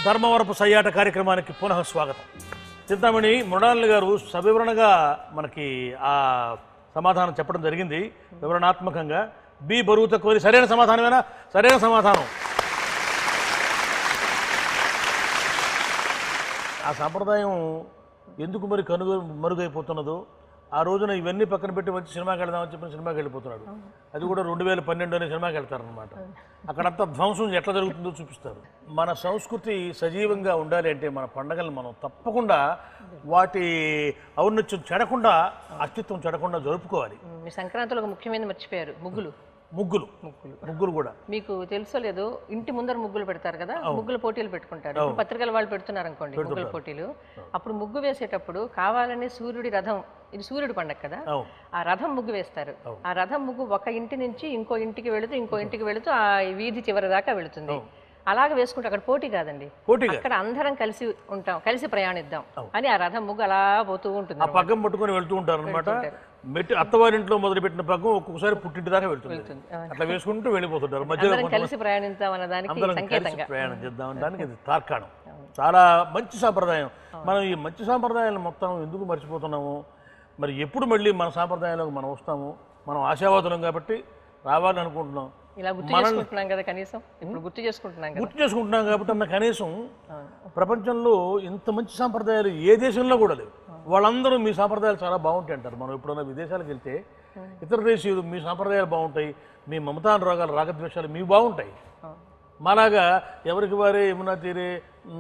ధర్మవరపు సయ్యాట కార్యక్రమానికి పునః స్వాగతం. చింతామణి మృణాలిని గారు సవివరణగా మనకి ఆ సమాధానం చెప్పడం జరిగింది, వివరణాత్మకంగా. బి బరువు తక్కువ సరైన సమాధానమేనా? సరైన సమాధానం. ఆ సాంప్రదాయం ఎందుకు మరి మరుగైపోతున్నదో, ఆ రోజున ఇవన్నీ పక్కన పెట్టి వచ్చి సినిమాకి వెళ్దామని చెప్పిన సినిమాకి వెళ్ళిపోతున్నాడు. అది కూడా 2012 అనే సినిమాకి వెళ్తారనమాట. అక్కడంతా ధ్వంసం ఎట్లా జరుగుతుందో చూపిస్తారు. మన సంస్కృతి సజీవంగా ఉండాలి అంటే మన పండగలను మనం తప్పకుండా వాటి ఔన్నత్యం చెడకుండా, అస్తిత్వం చెడకుండా జరుపుకోవాలి. మీ సంక్రాంతిలో ఒక ముఖ్యమైన మర్చిపోయారు, ముగ్గులు కూడా మీకు తెలుసో లేదో, ఇంటి ముందర ముగ్గులు పెడతారు కదా, ముగ్గుల పోటీలు పెట్టుకుంటారు. ఇప్పుడు పత్రికల వాళ్ళు పెడుతున్నారు అనుకోండి ముగ్గుల పోటీలు. అప్పుడు ముగ్గు వేసేటప్పుడు కావాలని సూర్యుడి రథం, ఇది సూర్యుడి పండగ కదా, ఆ రథం ముగ్గు వేస్తారు. ఆ రథం ముగ్గు ఒక ఇంటి నుంచి ఇంకో ఇంటికి వెళుతూ ఆ వీధి చివరి దాకా వెళుతుంది. అలాగే వేసుకుంటే అక్కడ పోటీ కాదండి, అక్కడ అందరం కలిసి ఉంటాం, కలిసి ప్రయాణిద్దాం అని ఆ రథం ముగ్గు అలా పోతూ ఉంటుంది. ఆ పగ్గం పట్టుకొని వెళ్తూ ఉంటారు అనమాట. అత్తవారింట్లో మొదలుపెట్టిన పగ్గం ఒక్కొక్కసారి పుట్టింటి దాకా వెళ్తుంది. అట్లా వేసుకుంటూ వెళ్ళిపోతుంటారు. మధ్యలో కలిసి ప్రయాణిద్దాం అన్న దానికి ప్రయాణం చేద్దాం దానికి ఇది తార్కాణం. చాలా మంచి సాంప్రదాయం. మనం ఈ మంచి సాంప్రదాయాలను మొత్తం ఎందుకు మర్చిపోతున్నాము? మరి ఎప్పుడు మళ్ళీ మన సాంప్రదాయాలకు మనం వస్తాము? మనం ఆశావాదులం కాబట్టి రావాలని అనుకుంటున్నాం. ఇలా గుర్తు చేసుకుంటున్నాం కదా, కనీసం ఇప్పుడు గుర్తు చేసుకుంటున్నాం కాబట్టి అన్న కనీసం ప్రపంచంలో ఇంత మంచి సాంప్రదాయాలు ఏ దేశంలో కూడా లేవు. వాళ్ళందరూ మీ సాంప్రదాయాలు చాలా బాగుంటాయి అంటారు. మనం ఎప్పుడైనా విదేశాలకు వెళ్తే ఇతర దేశీయులు మీ సాంప్రదాయాలు బాగుంటాయి, మీ మమతానురాగాలు రాగద్వేషాలు మీ బాగుంటాయి, మాలాగా ఎవరికి వారే యమునా తీరే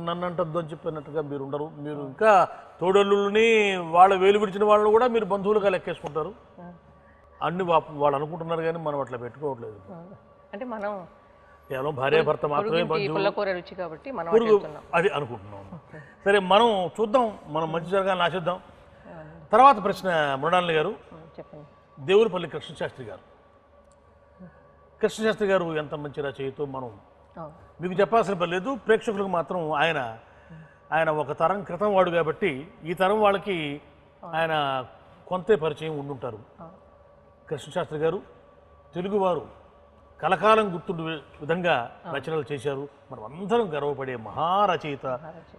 నన్నంటద్దు అని చెప్పినట్టుగా మీరు ఉండరు. మీరు ఇంకా తోడల్లుని వాళ్ళ వేలు విడిచిన వాళ్ళని కూడా మీరు బంధువులుగా లెక్కేసుకుంటారు. అన్ని వాళ్ళు అనుకుంటున్నారు కానీ మనం అట్లా పెట్టుకోవట్లేదు. అంటే మనం కేవలం భార్యాభర్త మాత్రమే అది అనుకుంటున్నాం. సరే, మనం చూద్దాం, మనం మంచి జరగాలని ఆశిద్దాం. తర్వాత ప్రశ్న మృణాలిని గారు, దేవులపల్లి కృష్ణశాస్త్రి గారు ఎంత మంచి రచయితో మనం మీకు చెప్పాల్సిన పని లేదు. ప్రేక్షకులకు మాత్రం ఆయన ఒక తరం క్రితం వాడు కాబట్టి ఈ తరం వాళ్ళకి ఆయన కొంతే పరిచయం ఉండుంటారు. కృష్ణశాస్త్రి గారు తెలుగువారు కలకాలం గుర్తుండే విధంగా రచనలు చేశారు. మనం అందరం గర్వపడే మహారచయిత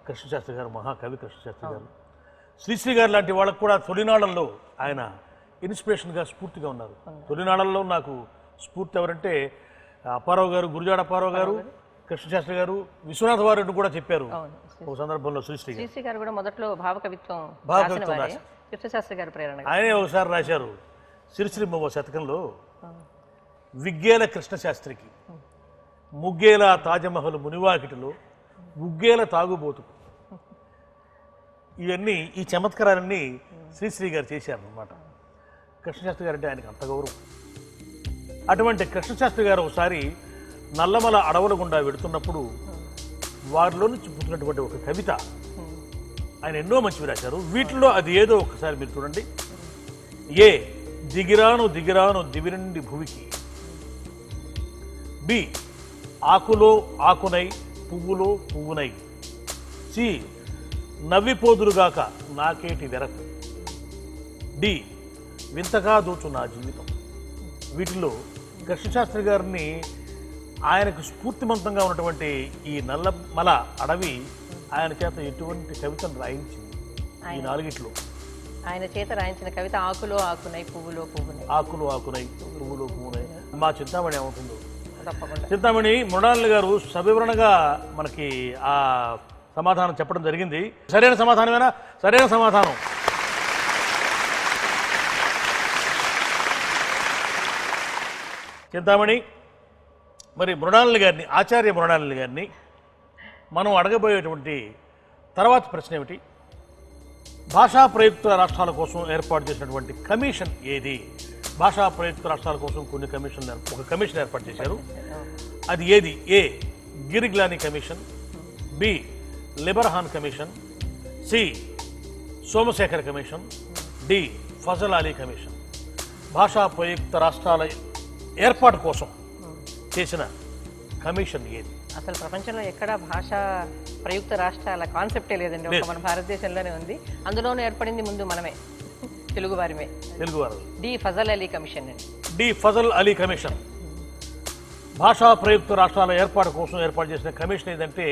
కృష్ణశాస్త్రి గారు, మహాకవి కృష్ణశాస్త్రి గారు. శ్రీశ్రీ గారు లాంటి వాళ్ళకు కూడా తొలినాళ్ళల్లో ఆయన ఇన్స్పిరేషన్గా, స్ఫూర్తిగా ఉన్నారు. తొలినాళ్ళల్లో నాకు స్ఫూర్తి ఎవరంటే అప్పారావు గారు, గురుజాడ అప్పారావు గారు, కృష్ణశాస్త్రి గారు, విశ్వనాథ వారు కూడా చెప్పారు ఒక సందర్భంలో. శ్రీశ్రీ గారు కూడా మొదట్లో భావకవిత్వం కృష్ణశాస్త్రి గారు ప్రేరణ ఆయనే ఒకసారి రాశారు. సిరిశ్రీమవ శతకంలో విగ్గేల కృష్ణశాస్త్రికి ముగ్గేల తాజమహల్ మునివాకిటిలో ముగ్గేల తాగుబోతుకు, ఇవన్నీ ఈ చమత్కారాలన్నీ శ్రీశ్రీ గారు చేశారన్నమాట. కృష్ణశాస్త్రి గారు అంటే ఆయనకు అంత గౌరవం. అటువంటి కృష్ణశాస్త్రి గారు ఒకసారి నల్లమల అడవుల గుండా వెడుతున్నప్పుడు వారిలో నుంచి పుట్టినటువంటి ఒక కవిత, ఆయన ఎన్నో మంచివి రాశారు. వీటిలో అది ఏదో ఒకసారి మీరు చూడండి. ఏ దిగిరాను దివి నుండి భువికి, బి ఆకులో ఆకునై పువ్వులో పువ్వునై, సి నవ్విపోదురుగాక నాకేటి వెరకు, డి వింతగా దోచు నా జీవితం. వీటిలో కృష్ణశాస్త్రి గారిని ఆయనకు స్ఫూర్తిమంతంగా ఉన్నటువంటి ఈ నల్లమల అడవి ఆయన చేత ఎటువంటి కవితను రాయించింది. ఈ నాలుగిట్లో ఆయన చేత రాయించిన కవిత ఆకులో ఆకునై పువ్వులో పువ్వునై, ఆకులో ఆకునై పువ్వులో పువ్వునై. మా చింతామణి ఏమవుతుందో. చింతామణి మృణాలిని గారు సవివరణగా మనకి ఆ సమాధానం చెప్పడం జరిగింది. సరైన సమాధానమేనా? సరైన సమాధానం. చింతామణి, మరి మృణాలిని గారిని, ఆచార్య మృణాలిని గారిని మనం అడగబోయేటువంటి తర్వాత ప్రశ్న ఏమిటి? భాషా ప్రయుక్త రాష్ట్రాల కోసం ఏర్పాటు చేసినటువంటి కమిషన్ ఏది? భాషా ప్రయుక్త రాష్ట్రాల కోసం ఒక కమిషన్ ఏర్పాటు చేశారు. అది ఏది? A Giriglani commission, B Liberhan commission, C Somasekhar commission, D Fazal Ali commission. భాషా ప్రయుక్త రాష్ట్రాల ఏర్పాటు కోసం చేసిన కమిషన్ ఏది? అసలు ప్రపంచంలో ఎక్కడ భాషా ప్రయుక్త రాష్ట్రాల కాన్సెప్టే లేదండి, ఒక మన భారతదేశంలోనే ఉంది. అందులోనే ఏర్పడింది ముందు మనమే, తెలుగువారిమే. తెలుగువారు. డి ఫజల్ అలీ కమిషన్ అండి. The Fazal Ali commission. భాషా ప్రయుక్త రాష్ట్రాల ఏర్పాటు కోసం ఏర్పాటు చేసిన కమిషన్ ఏదంటే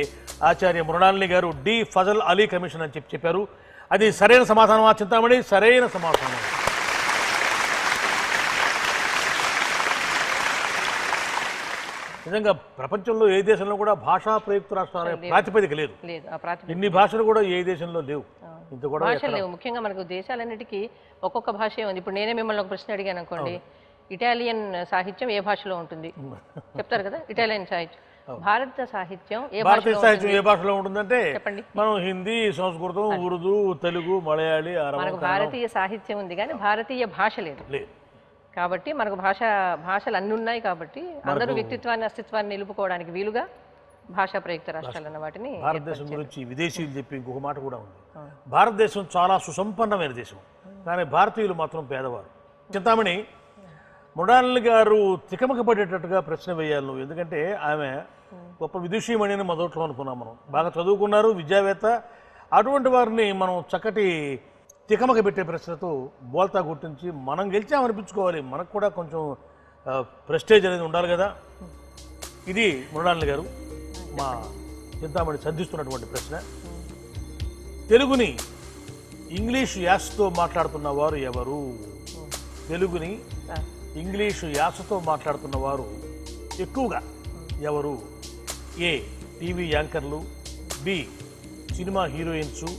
ఆచార్య మృణాలిని గారు డి ఫజల్ అలీ కమిషన్ అని చెప్పారు. అది సరైన సమాధానం చింతామణి, సరైన సమాధానం. నిజంగా ప్రపంచంలో ఏ దేశంలో కూడా భాషా ప్రయుక్త రాష్ట్రాల ప్రాతిపదిక లేదు. ఇన్ని భాషలు కూడా ఏ దేశంలో లేవు. ఇంత కూడా భాషలు లేవు. ముఖ్యంగా మనకు దేశాలన్నిటికీ ఒక్కొక్క భాష ఉంది. ఇప్పుడు నేనే మిమ్మల్ని ఒక ప్రశ్న అడిగాను అనుకోండి, ఇటాలియన్ సాహిత్యం ఏ భాషలో ఉంటుంది చెప్తారు కదా, ఇటాలియన్ సాహిత్యం. భారత సాహిత్యం భారతీయ సాహిత్యం ఏ భాషలో ఉంటుందంటే మనం హిందీ, సంస్కృతం, ఉర్దూ, తెలుగు, మలయాళీ, మనకు భారతీయ సాహిత్యం ఉంది కానీ భారతీయ భాష లేదు. కాబట్టి మనకు భాషలు అన్ని ఉన్నాయి కాబట్టి అందరూ వ్యక్తిత్వాన్ని అస్తిత్వాన్ని నిలుపుకోవడానికి వీలుగా భాషా ప్రయుక్త రాష్ట్రాలు అన్న వాటిని. భారతదేశం గురించి విదేశీయులు చెప్పి ఇంకొక మాట కూడా ఉంది. భారతదేశం చాలా సుసంపన్నమైన దేశం, కానీ భారతీయులు మాత్రం పేదవారు. చింతామణి, మృణాలిని గారు తికమక పడేటట్టుగా ప్రశ్న వేయాలి నువ్వు. ఎందుకంటే ఆమె గొప్ప విదుషీమణి అని మొదట్లో అనుకున్నాం. మనం బాగా చదువుకున్నారు, విద్యావేత్త. అటువంటి వారిని మనం చక్కటి తికమక పెట్టే ప్రశ్నతో బోల్తా గుర్తించి మనం గెలిచామనిపించుకోవాలి. మనకు కూడా కొంచెం ప్రెస్టేజ్ అనేది ఉండాలి కదా. ఇది మృణాలిని గారు మా చింతామణి సంధిస్తున్నటువంటి ప్రశ్న. తెలుగుని ఇంగ్లీషు యాసతో మాట్లాడుతున్న వారు ఎవరు? తెలుగుని ఇంగ్లీషు యాసతో మాట్లాడుతున్న వారు ఎక్కువగా ఎవరు? ఏ టీవీ యాంకర్లు, B cinema heroines,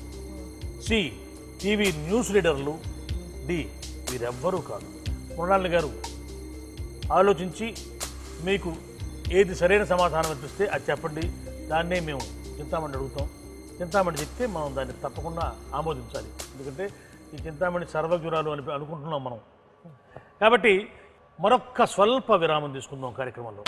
C TV news రీడర్లు, డి వీరెవ్వరూ కాదు. మృణాలిని గారు ఆలోచించి మీకు ఏది సరైన సమాధానం అనిపిస్తే అది చెప్పండి. దాన్నే మేము చింతామణి అడుగుతాం. చింతామణి చెప్తే మనం దాన్ని తప్పకుండా ఆమోదించాలి. ఎందుకంటే ఈ చింతామణి సర్వజ్ఞురాలు అని అనుకుంటున్నాం మనం. కాబట్టి మరొక్క స్వల్ప విరామం తీసుకుందాం కార్యక్రమంలో.